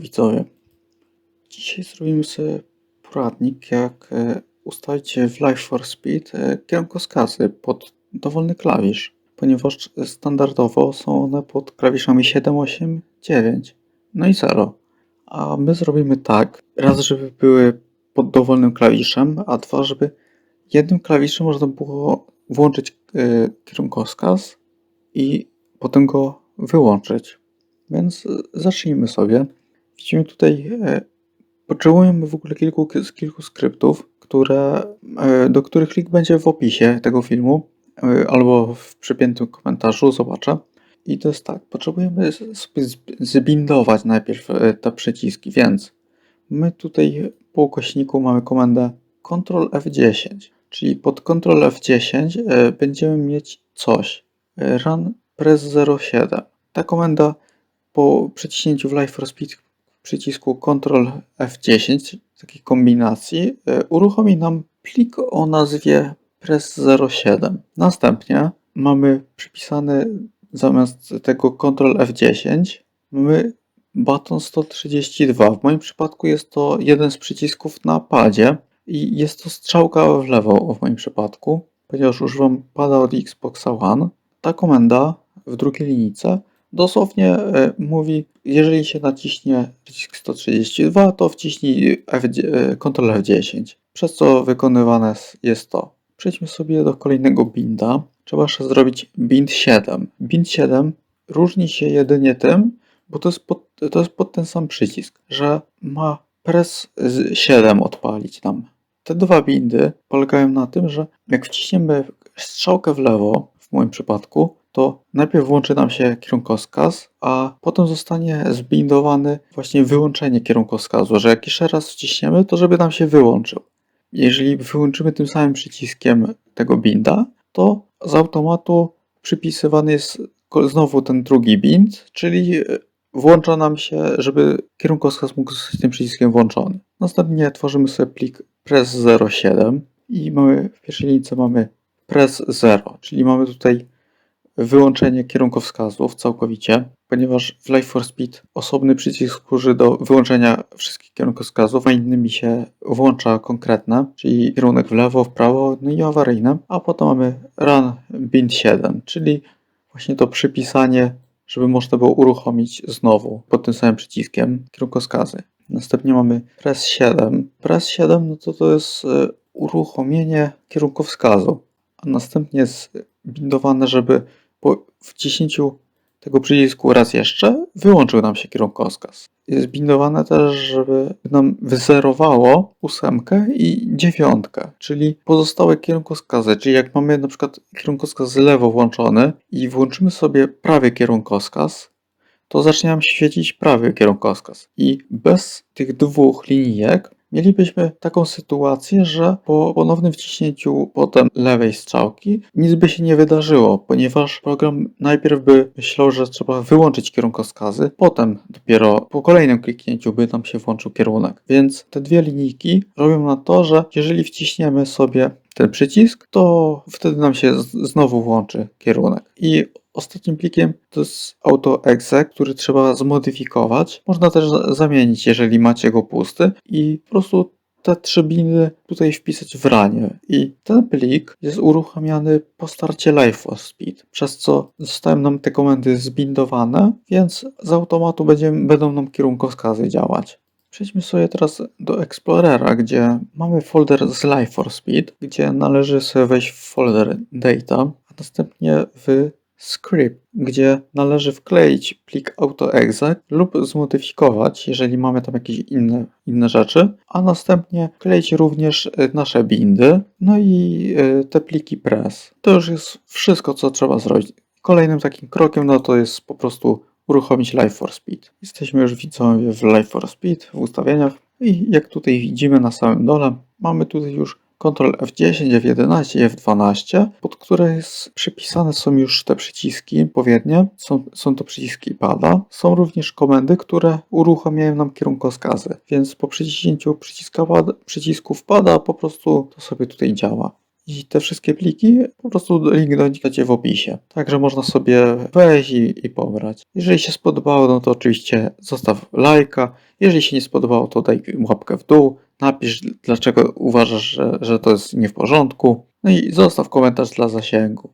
widzowie. Dzisiaj zrobimy sobie poradnik, jak ustawić w Live for Speed kierunkowskazy pod dowolny klawisz, ponieważ standardowo są one pod klawiszami 7, 8, 9, no i 0. A my zrobimy tak, raz, żeby były pod dowolnym klawiszem, a dwa, żeby jednym klawiszem można było włączyć kierunkowskaz i potem go wyłączyć. Więc zacznijmy sobie. Widzimy tutaj, potrzebujemy w ogóle kilku skryptów, do których link będzie w opisie tego filmu albo w przypiętym komentarzu, zobaczę. I to jest tak, potrzebujemy sobie zbindować najpierw te przyciski, więc my tutaj po ukośniku mamy komendę Ctrl F10, czyli pod Ctrl F10 będziemy mieć coś, Run Press 07. Ta komenda po przyciśnięciu w Live for Speed przycisku Ctrl F10 takiej kombinacji uruchomi nam plik o nazwie Press07. Następnie mamy przypisany zamiast tego Ctrl F10 mamy baton 132. W moim przypadku jest to jeden z przycisków na padzie i jest to strzałka w lewo w moim przypadku, ponieważ używam pada od Xboxa One. Ta komenda w drugiej linijce dosłownie mówi, jeżeli się naciśnie przycisk 132, to wciśnij Ctrl F10, przez co wykonywane jest to. Przejdźmy sobie do kolejnego binda. Trzeba jeszcze zrobić bind 7. Bind 7 różni się jedynie tym, bo to jest pod ten sam przycisk, że ma press 7 odpalić nam. Te dwa bindy polegają na tym, że jak wciśniemy strzałkę w lewo, w moim przypadku, to najpierw włączy nam się kierunkowskaz, a potem zostanie zbindowany właśnie wyłączenie kierunkowskazu, że jak jeszcze raz wciśniemy, to żeby nam się wyłączył. Jeżeli wyłączymy tym samym przyciskiem tego binda, to z automatu przypisywany jest znowu ten drugi bind, czyli włącza nam się, żeby kierunkowskaz mógł zostać tym przyciskiem włączony. Następnie tworzymy sobie plik press07 i w pierwszej linijce mamy press 0, czyli mamy tutaj wyłączenie kierunkowskazów całkowicie, ponieważ w Live for Speed osobny przycisk służy do wyłączenia wszystkich kierunkowskazów, a innymi się włącza konkretne, czyli kierunek w lewo, w prawo, no i awaryjne, a potem mamy Run Bind 7, czyli właśnie to przypisanie, żeby można było uruchomić znowu pod tym samym przyciskiem kierunkowskazy. Następnie mamy Press 7. Press 7 no to jest uruchomienie kierunkowskazu, a następnie jest bindowane, żeby po wciśnięciu tego przycisku raz jeszcze wyłączył nam się kierunkowskaz. Jest bindowane też, żeby nam wyzerowało 8 i 9, czyli pozostałe kierunkowskazy. Czyli jak mamy na przykład kierunkowskaz z lewo włączony i włączymy sobie prawy kierunkowskaz, to zacznie nam świecić prawy kierunkowskaz. I bez tych dwóch linijek mielibyśmy taką sytuację, że po ponownym wciśnięciu potem lewej strzałki nic by się nie wydarzyło, ponieważ program najpierw by myślał, że trzeba wyłączyć kierunkowskazy, potem dopiero po kolejnym kliknięciu by nam się włączył kierunek. Więc te dwie linijki robią na to, że jeżeli wciśniemy sobie ten przycisk, to wtedy nam się znowu włączy kierunek. I ostatnim plikiem to jest AutoExe, który trzeba zmodyfikować. Można też zamienić, jeżeli macie go pusty i po prostu te trzy bindy tutaj wpisać w ranie. I ten plik jest uruchamiany po starcie Live for Speed, przez co zostają nam te komendy zbindowane, więc z automatu będą nam kierunkowskazy działać. Przejdźmy sobie teraz do Explorera, gdzie mamy folder z Live for Speed, gdzie należy sobie wejść w folder Data, a następnie w Script, gdzie należy wkleić plik AutoExe lub zmodyfikować, jeżeli mamy tam jakieś inne rzeczy, a następnie wkleić również nasze bindy, no i te pliki press. To już jest wszystko, co trzeba zrobić. Kolejnym takim krokiem no to jest po prostu uruchomić Live for Speed. Jesteśmy już widzowie w Live for Speed w ustawieniach i jak tutaj widzimy na samym dole, mamy tutaj już Ctrl F10, F11 i F12, pod które przypisane są już te przyciski odpowiednie. Są to przyciski pada. Są również komendy, które uruchamiają nam kierunkowskazy, więc po przyciśnięciu przycisków pada po prostu to sobie tutaj działa. I te wszystkie pliki, po prostu link do nich macie w opisie. Także można sobie wejść i pobrać. Jeżeli się spodobało, no to oczywiście zostaw lajka. Jeżeli się nie spodobało, to daj łapkę w dół. Napisz, dlaczego uważasz, że to jest nie w porządku. No i zostaw komentarz dla zasięgu.